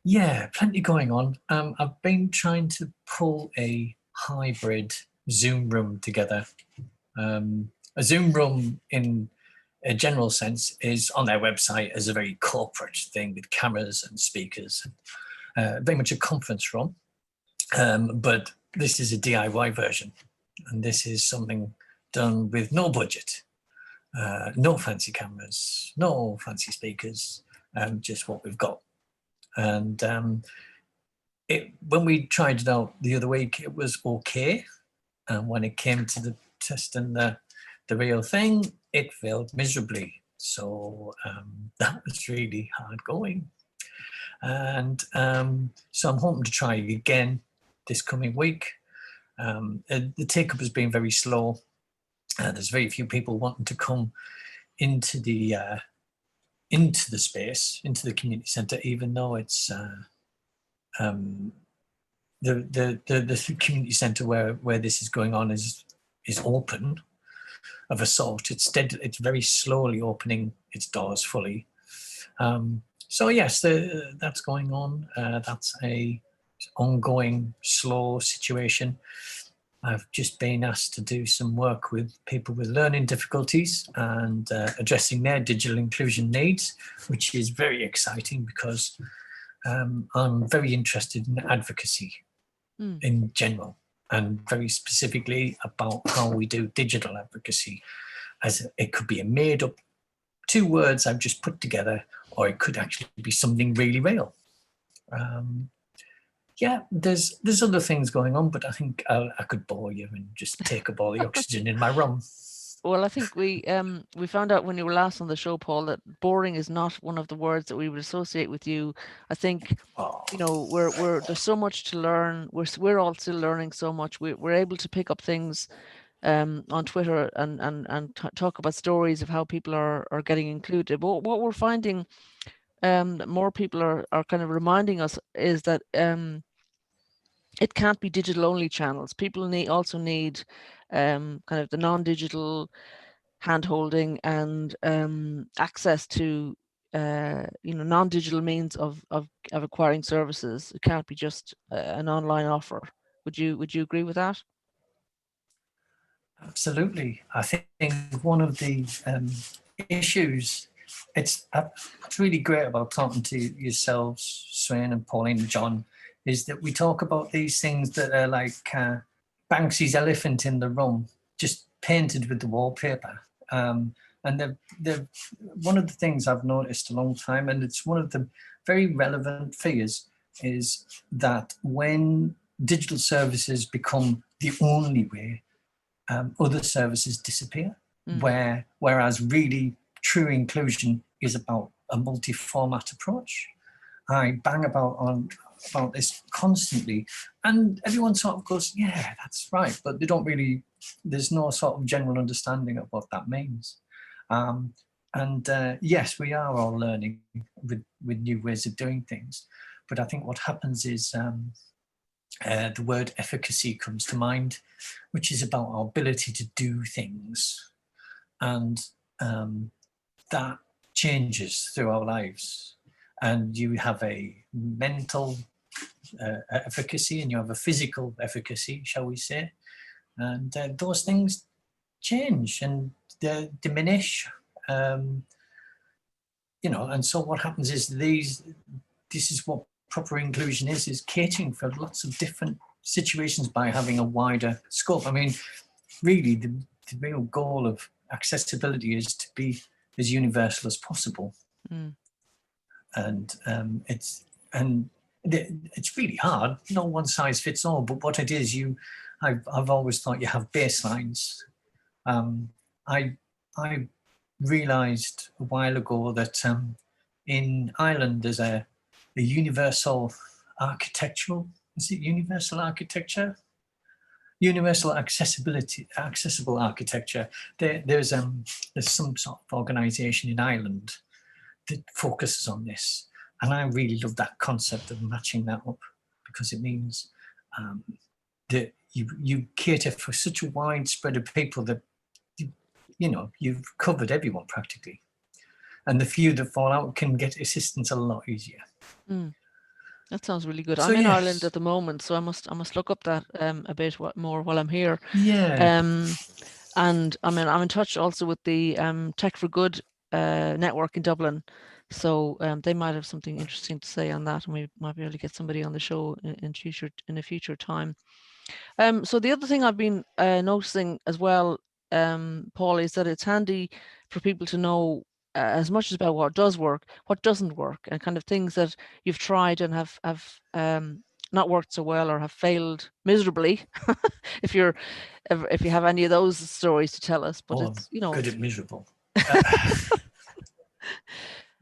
Yeah, plenty going on. I've been trying to pull a hybrid Zoom room together. A Zoom room in a general sense is on their website as a very corporate thing with cameras and speakers, very much a conference room. But this is a DIY version, and this is something done with no budget, no fancy cameras, no fancy speakers, just what we've got. And when we tried it out the other week, it was okay. And when it came to the testing the real thing, it failed miserably. So that was really hard going. And so I'm hoping to try again this coming week. The take-up has been very slow. There's very few people wanting to come into the space, into the community centre, even though it's the community centre where this is going on is open of a sort. It's very slowly opening its doors fully. So yes, that's going on. That's a ongoing slow situation. I've just been asked to do some work with people with learning difficulties and addressing their digital inclusion needs, which is very exciting because I'm very interested in advocacy in general, and very specifically about how we do digital advocacy, as it could be a made up 2 words I've just put together, or it could actually be something really real. Yeah, there's other things going on, but I think I could bore you and just take up all the oxygen in my room. Well, I think we found out when you were last on the show, Paul, that boring is not one of the words that we would associate with you. I think you know we're there's so much to learn. We're all still learning so much. We're able to pick up things on Twitter and talk about stories of how people are getting included. But what we're finding that more people are kind of reminding us is that it can't be digital only channels. People also need kind of the non-digital hand-holding and access to non-digital means of acquiring services. It can't be just an online offer. Would you agree with that? Absolutely. I think one of the issues, it's really great about talking to yourselves, Swain and Pauline and John, is that we talk about these things that are like Banksy's elephant in the room, just painted with the wallpaper. And they're one of the things I've noticed a long time, and it's one of the very relevant fears, is that when digital services become the only way, other services disappear, whereas really true inclusion is about a multi-format approach. I bang about this constantly, and everyone sort of goes, yeah, that's right, but they don't really, there's no sort of general understanding of what that means. Yes, we are all learning with new ways of doing things, but I think what happens is the word efficacy comes to mind, which is about our ability to do things, and that changes through our lives. And you have a mental efficacy and you have a physical efficacy, shall we say, and those things change and diminish, and so what happens is this is what proper inclusion is catering for lots of different situations by having a wider scope. I mean, really the real goal of accessibility is to be as universal as possible. And it's really hard. No one size fits all, but what it is, I've always thought you have baselines. I realised a while ago that in Ireland there's a universal architectural, is it universal architecture? Universal accessible architecture. There's some sort of organisation in Ireland that focuses on this, and I really love that concept of matching that up, because it means that you cater for such a wide spread of people that you've covered everyone practically. And the few that fall out can get assistance a lot easier. That sounds really good. So I'm in Ireland yes. at the moment, so I must look up that a bit more while I'm here. Yeah. And I'm in touch also with the Tech for Good network in Dublin, so they might have something interesting to say on that, and we might be able to get somebody on the show in a future time. So the other thing I've been noticing as well, Paul, is that it's handy for people to know as much as about what does work, what doesn't work, and kind of things that you've tried and have not worked so well or have failed miserably. if you have any of those stories to tell us, but it's good at miserable. I'm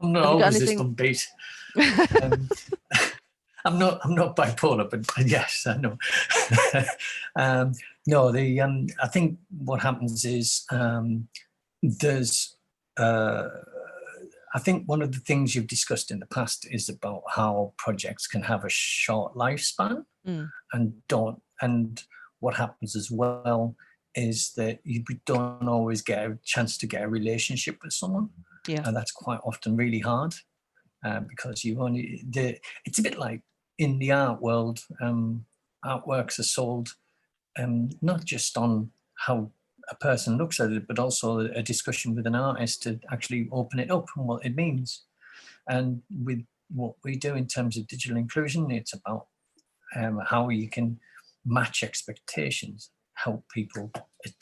have not you got always this anything? upbeat. I'm not bipolar, but yes, I know. No, I think what happens is there's. I think one of the things you've discussed in the past is about how projects can have a short lifespan and what happens as well is that you don't always get a chance to get a relationship with someone. Yeah. And that's quite often really hard because it's a bit like in the art world, artworks are sold not just on how a person looks at it, but also a discussion with an artist to actually open it up and what it means. And with what we do in terms of digital inclusion, it's about how you can match expectations, help people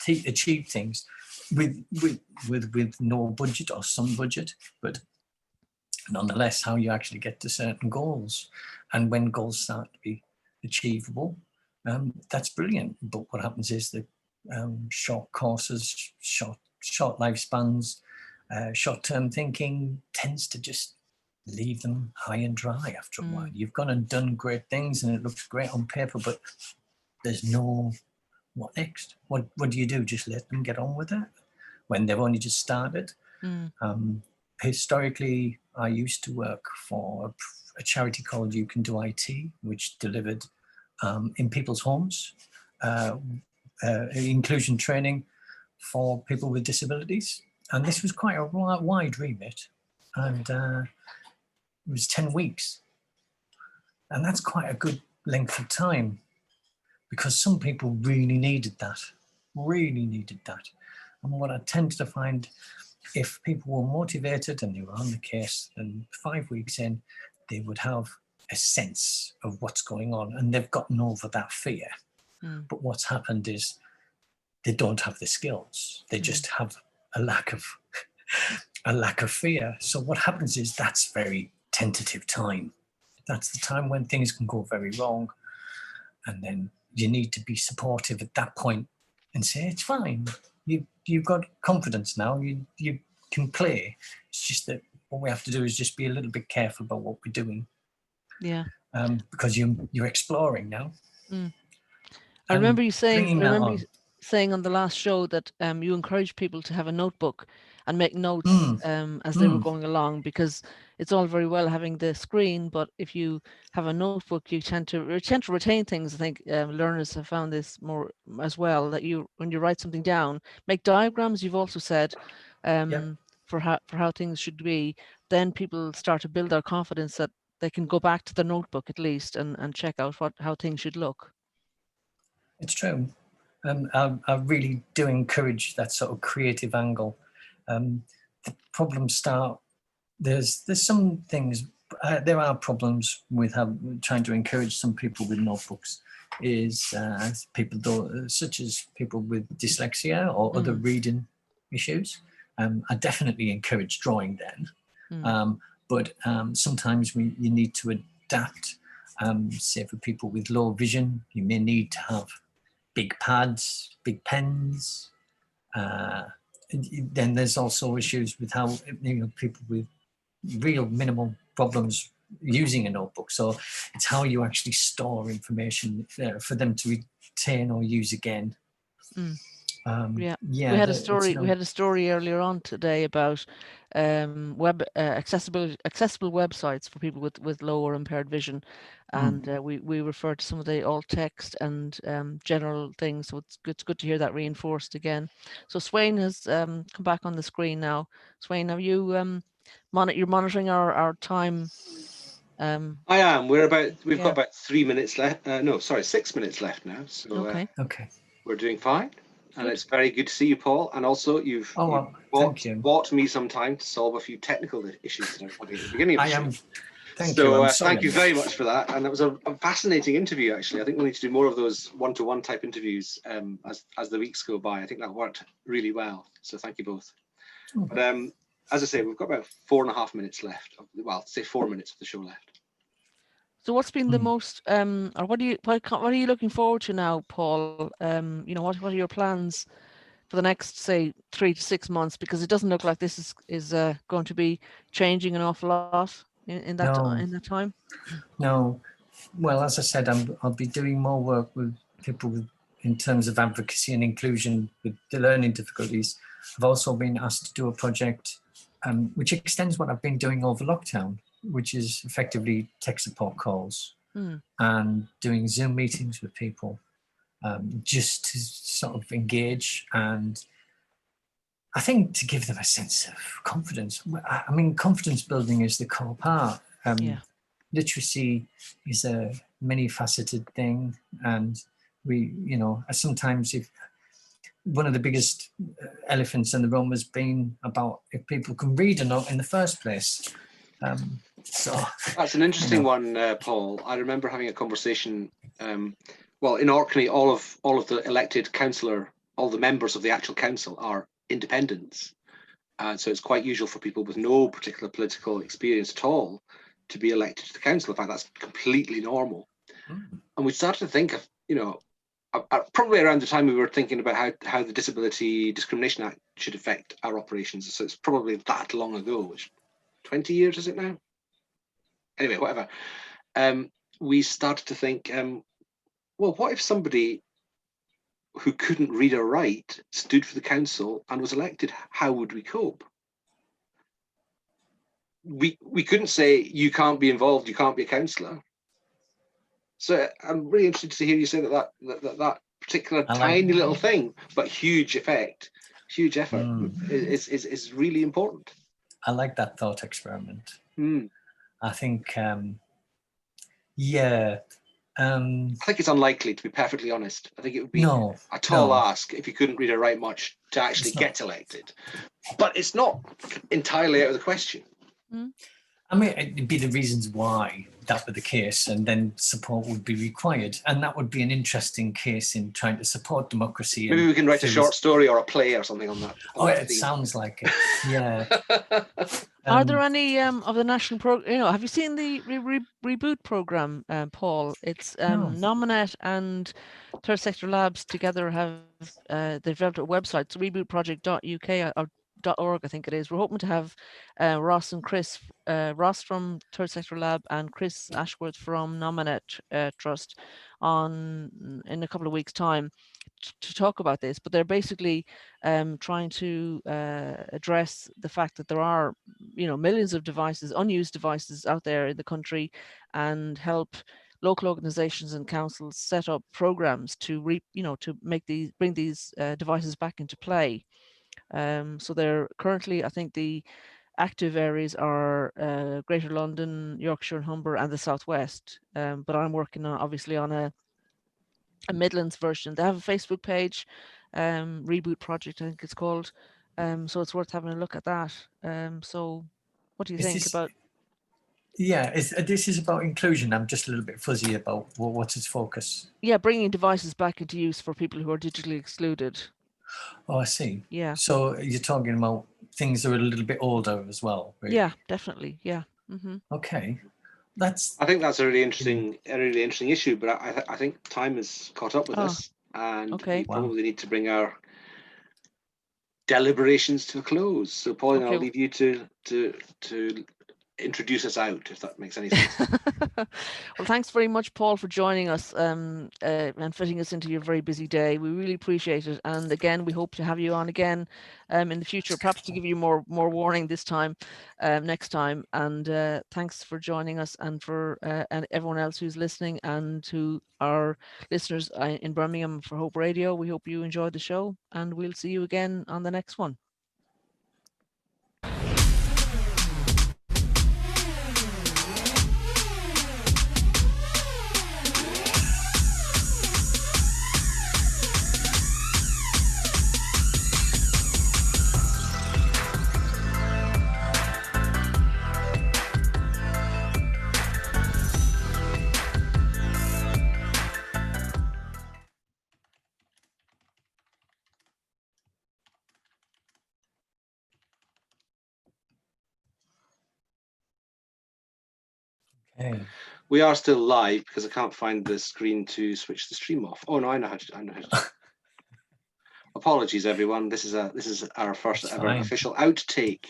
achieve things with no budget or some budget, but nonetheless, how you actually get to certain goals. And when goals start to be achievable, that's brilliant. But what happens is that short courses, short lifespans, short-term thinking tends to just leave them high and dry after a while. You've gone and done great things and it looks great on paper, but there's no what next? What do you do? Just let them get on with it when they've only just started? Historically, I used to work for a charity called You Can Do IT, which delivered in people's homes inclusion training for people with disabilities. And this was quite a wide remit. And it was 10 weeks. And that's quite a good length of time because some people really needed that. And what I tended to find, if people were motivated and they were on the case, then 5 weeks in, they would have a sense of what's going on and they've gotten over that fear. But what's happened is they don't have the skills. They just have a lack of fear. So what happens is that's very tentative time. That's the time when things can go very wrong. And then you need to be supportive at that point and say, it's fine. You've got confidence now. You can play. It's just that what we have to do is just be a little bit careful about what we're doing. Yeah. Because you're exploring now. I remember you saying on the last show that you encourage people to have a notebook and make notes as they were going along, because it's all very well having the screen, but if you have a notebook, you tend to retain things. I think learners have found this more as well, that when you write something down, make diagrams. You've also said for how things should be, then people start to build their confidence that they can go back to the notebook at least and check out how things should look. It's true. I really do encourage that sort of creative angle. The problems start, there's some things, there are problems with trying to encourage some people with notebooks, is such as people with dyslexia or other reading issues. I definitely encourage drawing then, but sometimes you need to adapt. Say for people with low vision, you may need to have big pads, big pens. Then there's also issues with how people with real minimal problems using a notebook. So it's how you actually store information for them to retain or use again. Yeah, yeah, we had a it's, story. We had a story earlier on today about web accessible websites for people with low or impaired vision, and we refer to some of the alt text and general things. So it's good to hear that reinforced again. So Swain has come back on the screen now. Swain, have you you're monitoring our time? I am. We've got Yeah. about 3 minutes left. No, sorry, 6 minutes left now. So Okay. okay. we're doing fine. And Good. it's very good to see you, Paul. And also, you've Oh, well, thank you. bought me some time to solve a few technical issues that I was having at the beginning of the show. Thank you. I'm sorry. Thank you very much for that. And that was a fascinating interview, actually. I think we need to do more of those one-to-one type interviews as the weeks go by. I think that worked really well. So thank you both. But as I say, we've got about 4.5 minutes left. Well, say 4 minutes of the show left. So what's been the most, or what are you looking forward to now, Paul? What are your plans for the next, say, 3 to 6 months? Because it doesn't look like this is going to be changing an awful lot in that time. No. Well, as I said, I'll be doing more work with people in terms of advocacy and inclusion with the learning difficulties. I've also been asked to do a project which extends what I've been doing over lockdown, which is effectively tech support calls and doing Zoom meetings with people just to sort of engage and I think to give them a sense of confidence. I mean, confidence building is the core part. Literacy is a many-faceted thing, and sometimes if one of the biggest elephants in the room has been about if people can read or not in the first place. So that's an interesting one, Paul. I remember having a conversation. Well, in Orkney, all of the elected councillor, all the members of the actual council are independents, and so it's quite usual for people with no particular political experience at all to be elected to the council. In fact, that's completely normal. And we started to think of, probably around the time we were thinking about how the Disability Discrimination Act should affect our operations. So it's probably that long ago, which 20 years is it now? Anyway, whatever. We started to think, well, what if somebody who couldn't read or write stood for the council and was elected? How would we cope? We couldn't say you can't be involved, you can't be a councillor. So I'm really interested to hear you say that particular tiny little thing, but huge effect, huge effort is really important. I like that thought experiment. I think, I think it's unlikely, to be perfectly honest. I think it would be a tall ask if you couldn't read or write much to actually get elected. But it's not entirely out of the question. I mean, it'd be the reasons why that were the case, and then support would be required. And that would be an interesting case in trying to support democracy. Maybe we can write a short story or a play or something on that. It sounds like it. Yeah. Are there any of the national program? Have you seen the reboot program, Paul? It's Nominet and Third Sector Labs together have they developed a website. It's rebootproject.uk or .org, I think it is. We're hoping to have Ross and Chris, Ross from Third Sector Lab and Chris Ashworth from Nominet Trust on in a couple of weeks' time to talk about this. But they're basically trying to address the fact that there are, millions of devices, unused devices out there in the country, and help local organizations and councils set up programs to bring these devices back into play. So they're currently, I think the active areas are Greater London, Yorkshire and Humber and the Southwest. But I'm working obviously on a Midlands version. They have a Facebook page, Reboot Project, I think it's called. So it's worth having a look at that. So what do you think about? Yeah, this is about inclusion. I'm just a little bit fuzzy about what's its focus. Yeah, bringing devices back into use for people who are digitally excluded. Oh, I see. Yeah. So you're talking about things that are a little bit older as well, right? Yeah, definitely. Yeah. Okay. I think that's a really interesting issue, but I think time has caught up with us, and we probably need to bring our deliberations to a close. So, Pauline, I'll leave you to introduce us out, if that makes any sense. Well, thanks very much, Paul, for joining us and fitting us into your very busy day. We really appreciate it. And again, we hope to have you on again in the future, perhaps to give you more warning this time, next time. And thanks for joining us, and for and everyone else who's listening, and to our listeners in Birmingham for Hope Radio. We hope you enjoyed the show, and we'll see you again on the next one. Okay. We are still live because I can't find the screen to switch the stream off. Oh no, I know how to. do it. Apologies, everyone. This is our first That's ever fine. official outtake.